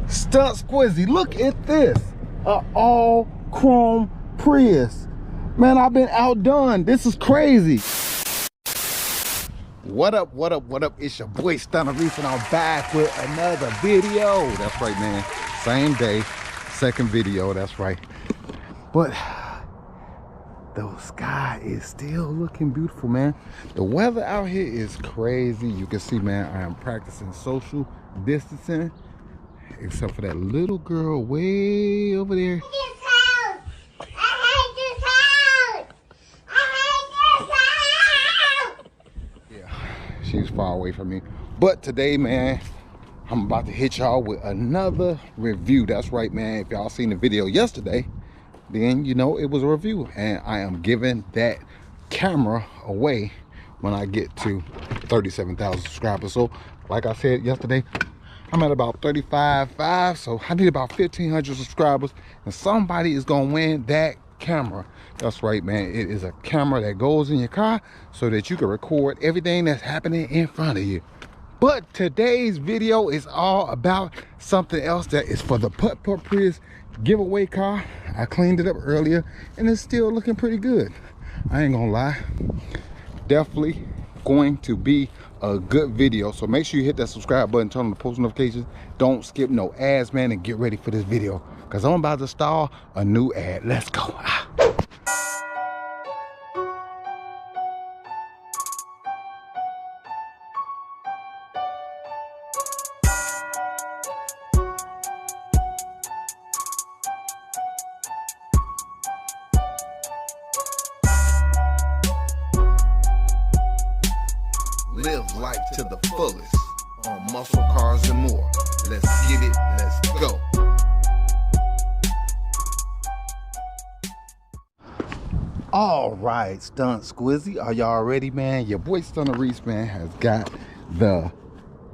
Stunt Squizzy, look at this. All chrome Prius. Man, I've been outdone. This is crazy. What up, what up, what up? It's your boy Stunner Reese, and I'm back with another video. That's right, man. Same day, second video, that's right. But the sky is still looking beautiful, man. The weather out here is crazy. You can see, man, I am practicing social distancing, except for that little girl way over there. She's far away from me. But today, man, I'm about to hit y'all with another review. That's right, man. If y'all seen the video yesterday, then you know it was a review, and I am giving that camera away when I get to 37,000 subscribers. So like I said yesterday, I'm at about 35.5, so I need about 1,500 subscribers, and somebody is gonna win that camera. That's right, man. It is a camera that goes in your car so that you can record everything that's happening in front of you. But today's video is all about something else that is for the Vantop Prius giveaway car. I cleaned it up earlier and it's still looking pretty good. I ain't gonna lie. Definitely going to be a good video. So make sure you hit that subscribe button, turn on the post notifications. Don't skip no ads, man, and get ready for this video, because I'm about to start a new ad. Let's go. Live life to the fullest on muscle cars and more. Let's get it, let's go. All right, Stunt Squizzy, are y'all ready, man? Your boy Stunner Reese, man, has got the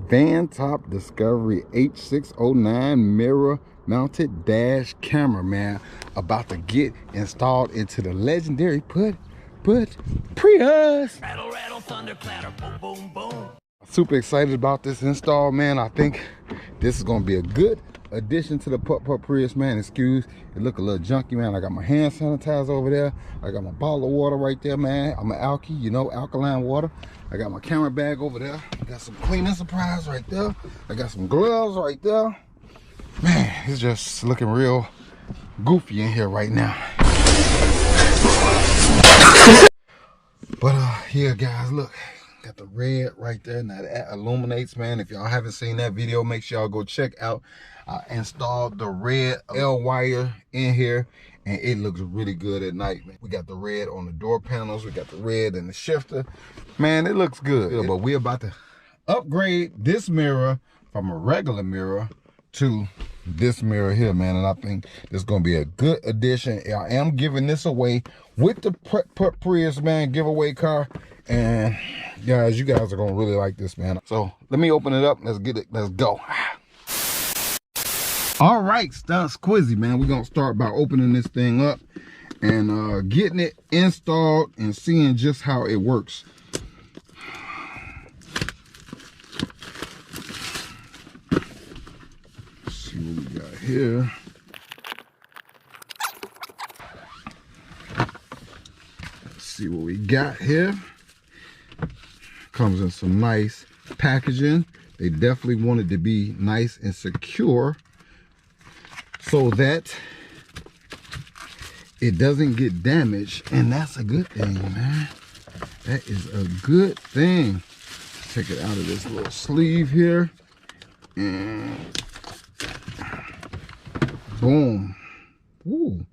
Vantop Discovery H609 mirror mounted dash camera, man, about to get installed into the legendary Prius. Rattle, rattle, thunder, clatter, boom, boom, boom. Super excited about this install, man. I think this is gonna be a good addition to the Vantop Prius, man. Excuse, it look a little junky, man. I got my hand sanitizer over there. I got my bottle of water right there, man. I'm an alky, you know, alkaline water. I got my camera bag over there. I got some cleaning supplies right there. I got some gloves right there. Man, it's just looking real goofy in here right now. But here, guys, look, got the red right there. Now that illuminates, man. If y'all haven't seen that video, make sure y'all go check out. I installed the red L wire in here, and it looks really good at night, man. We got the red on the door panels. We got the red in the shifter. Man, it looks good. But we're about to upgrade this mirror from a regular mirror to this mirror here, man, and I think this is gonna be a good addition. I am giving this away with the Prius, man, giveaway car, and guys, you guys are gonna really like this, man. So let me open it up. Let's get it. Let's go. All right, Stunt Squizzy, man, we're gonna start by opening this thing up and getting it installed and seeing just how it works. See what we got here. Let's see what we got here. Comes in some nice packaging. They definitely wanted to be nice and secure so that it doesn't get damaged, and that's a good thing, man. That is a good thing. Take it out of this little sleeve here, and boom. Ooh.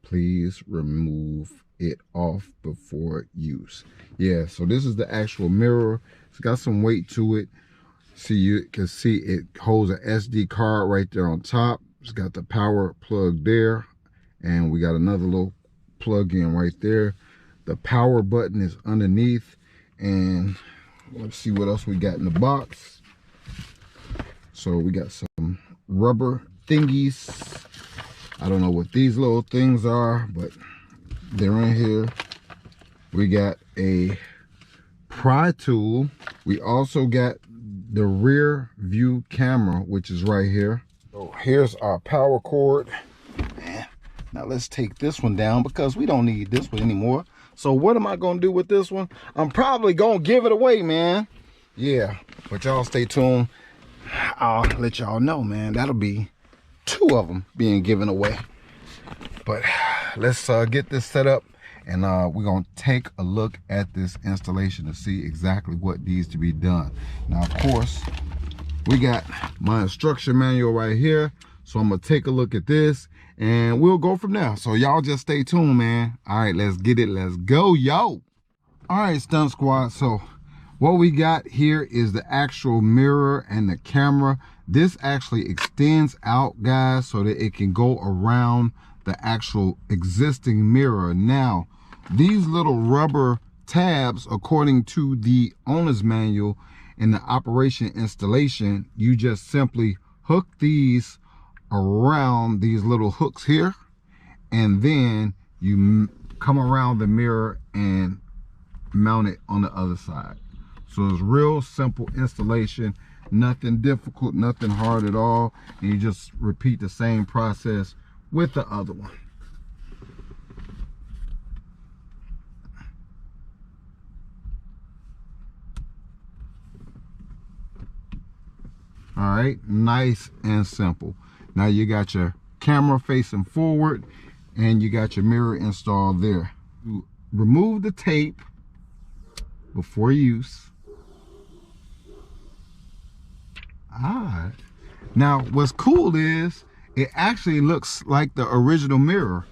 Please remove it off before use. Yeah, so this is the actual mirror. It's got some weight to it. See, you can see it holds an SD card right there on top. It's got the power plug there, and we got another little plug in right there. The power button is underneath, and let's see what else we got in the box. So we got some rubber thingies. I don't know what these little things are, but they're in here. We got a pry tool. We also got the rear view camera, which is right here. So here's our power cord. Man, now let's take this one down because we don't need this one anymore. So what am I gonna do with this one? I'm probably gonna give it away, man. Yeah, but y'all stay tuned. I'll let y'all know, man. That'll be 2 of them being given away. But let's get this set up, and we're gonna take a look at this installation to see exactly what needs to be done. Now, of course, we got my instruction manual right here, so I'm gonna take a look at this and we'll go from there. So y'all just stay tuned, man. All right, let's get it. Let's go, yo. All right, stunt squad. So what we got here is the actual mirror and the camera. This actually extends out, guys, so that it can go around the actual existing mirror. Now, these little rubber tabs, according to the owner's manual in the operation installation, you just simply hook these around these little hooks here, and then you come around the mirror and mount it on the other side. So it's real simple installation, nothing difficult, nothing hard at all, and you just repeat the same process with the other one. All right, nice and simple. Now you got your camera facing forward and you got your mirror installed there. You remove the tape before use. All right. Now what's cool is it actually looks like the original mirror.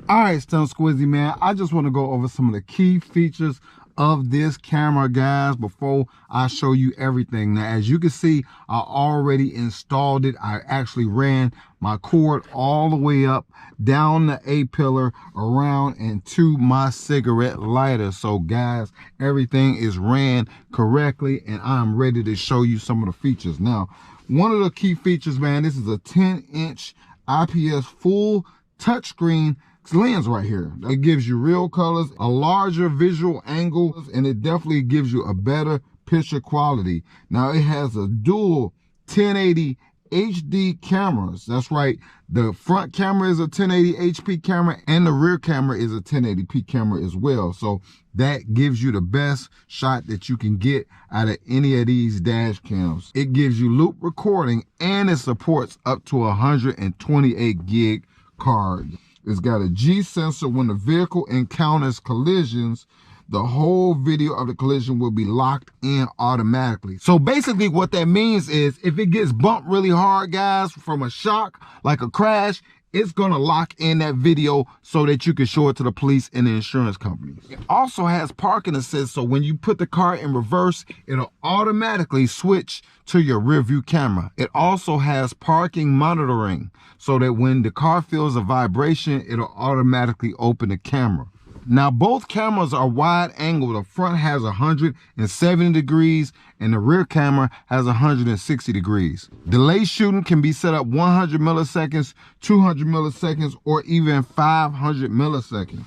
All right, Stunt Squizzy, man, I just want to go over some of the key features of this camera, guys, before I show you everything. Now, as you can see, I already installed it. I actually ran my cord all the way up, down the A-pillar, around, and to my cigarette lighter. So, guys, everything is ran correctly, and I'm ready to show you some of the features. Now, one of the key features, man, this is a 10-inch IPS full touchscreen lens right here. It gives you real colors, a larger visual angle, and it definitely gives you a better picture quality. Now it has a dual 1080 HD cameras. That's right, the front camera is a 1080 HP camera and the rear camera is a 1080p camera as well. So that gives you the best shot that you can get out of any of these dash cams. It gives you loop recording and it supports up to 128 gig card. It's got a G sensor. When the vehicle encounters collisions, the whole video of the collision will be locked in automatically. So basically what that means is if it gets bumped really hard, guys, from a shock, like a crash, it's gonna lock in that video so that you can show it to the police and the insurance companies. It also has parking assist, so when you put the car in reverse, it'll automatically switch to your rear view camera. It also has parking monitoring, so that when the car feels a vibration, it'll automatically open the camera. Now both cameras are wide angle. The front has 170 degrees and the rear camera has 160 degrees. Delay shooting can be set up 100 milliseconds, 200 milliseconds, or even 500 milliseconds.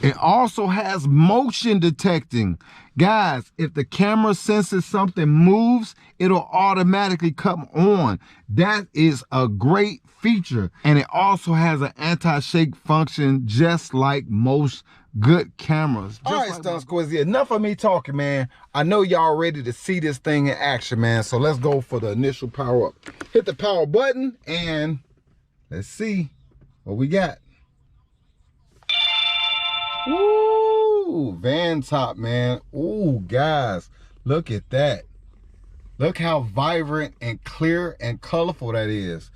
It also has motion detecting. Guys, if the camera senses something moves, it'll automatically come on. That is a great feature. And it also has an anti-shake function just like most good cameras. All right, Stunt Squizzy, enough of me talking, man. I know y'all ready to see this thing in action, man. So let's go for the initial power up. Hit the power button and let's see what we got. Ooh, Vantop, man. Ooh, guys, look at that. Look how vibrant and clear and colorful that is.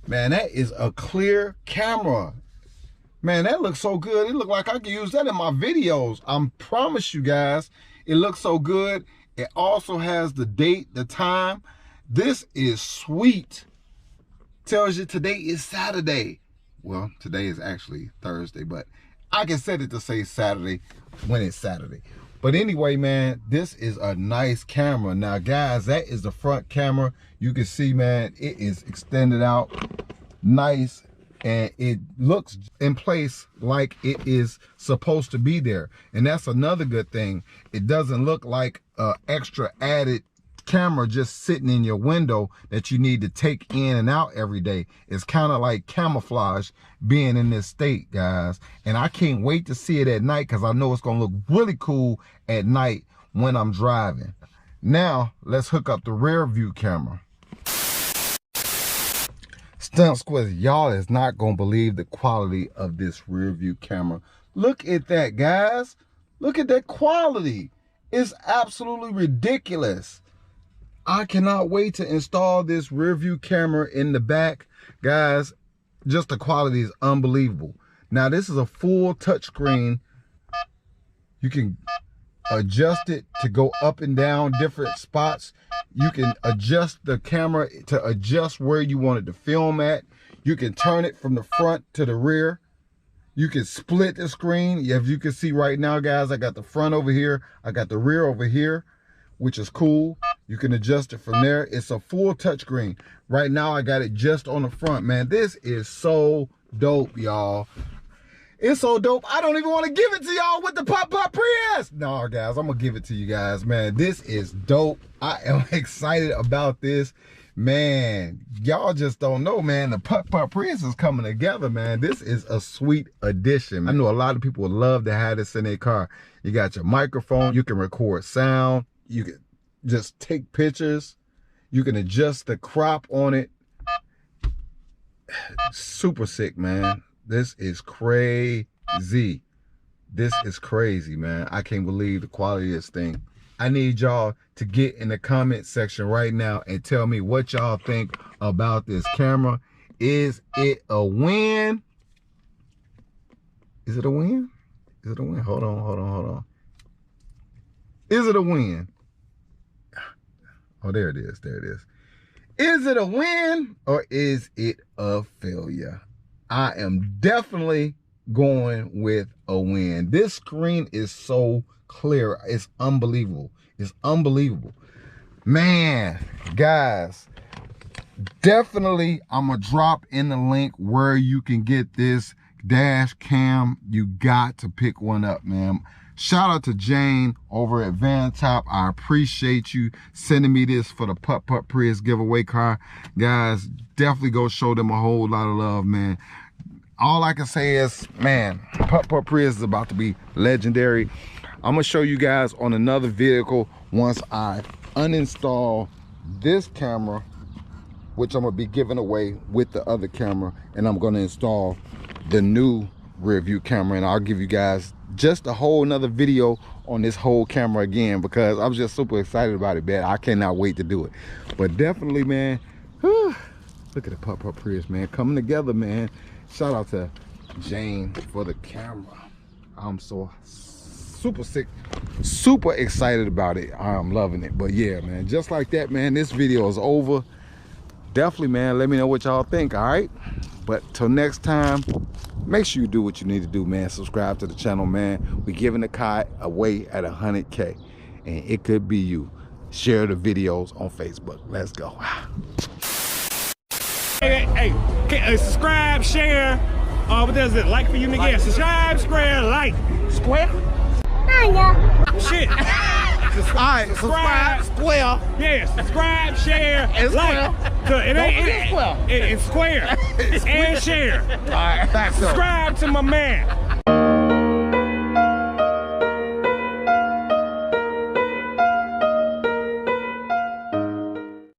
Man, that is a clear camera. Man, that looks so good. It looks like I can use that in my videos. I promise you guys, it looks so good. It also has the date, the time. This is sweet. Tells you today is Saturday. Well, today is actually Thursday, but I can set it to say Saturday when it's Saturday. But anyway, man, this is a nice camera. Now, guys, that is the front camera. You can see, man, it is extended out nice. And it looks in place like it is supposed to be there. And that's another good thing. It doesn't look like extra added camera just sitting in your window that you need to take in and out every day. It's kind of like camouflage being in this state, guys. And I can't wait to see it at night because I know it's going to look really cool at night when I'm driving. Now, let's hook up the rear view camera. Stunt Squares, y'all is not going to believe the quality of this rear view camera. Look at that, guys. Look at that quality. It's absolutely ridiculous. I cannot wait to install this rear view camera in the back. Guys, just the quality is unbelievable. Now, this is a full touchscreen. You can adjust it to go up and down different spots. You can adjust the camera to adjust where you want it to film at. You can turn it from the front to the rear. You can split the screen. As you can see right now, guys, I got the front over here. I got the rear over here, which is cool. You can adjust it from there. It's a full touchscreen. Right now, I got it just on the front, man. This is so dope, y'all. It's so dope. I don't even want to give it to y'all with the Pop Prius. No, guys, I'm going to give it to you guys, man. This is dope. I am excited about this. Man, y'all just don't know, man. The Pop Prius is coming together, man. This is a sweet addition. I know a lot of people would love to have this in their car. You got your microphone. You can record sound. You can just take pictures. You can adjust the crop on it. Super sick, man. This is crazy. This is crazy, man. I can't believe the quality of this thing. I need y'all to get in the comment section right now and tell me what y'all think about this camera. Is it a win? Is it a win? Is it a win? Hold on. Is it a win? Oh, there it is. There it is. Is it a win or is it a failure? I am definitely going with a win. This screen is so clear. It's unbelievable. It's unbelievable. Man, guys, definitely I'm gonna drop in the link where you can get this dash cam. You got to pick one up, man. Shout out to Jane over at Vantop. I appreciate you sending me this for the Pop Prius giveaway car. Guys, definitely go show them a whole lot of love, man. All I can say is, man, Pop Prius is about to be legendary. I'm gonna show you guys on another vehicle once I uninstall this camera, which I'm gonna be giving away with the other camera, and I'm gonna install the new rear view camera, and I'll give you guys just a whole nother video on this whole camera again, because I'm just super excited about it, man. I cannot wait to do it. But definitely, man, whew, look at the Pop Prius, man, coming together, man. Shout out to Jane for the camera. I'm so super excited about it. I'm loving it. But yeah, man, just like that, man, this video is over. Definitely, man, let me know what y'all think. All right, but till next time, make sure you do what you need to do, man. Subscribe to the channel, man. We're giving the car away at 100K, and it could be you. Share the videos on Facebook. Let's go. Hey, subscribe, share. What does it like for you, nigga? Yeah, subscribe, square, like. Square? Shit. Alright, subscribe, square. Yeah, subscribe, share, and like. It's square. And share. Alright, subscribe to my man.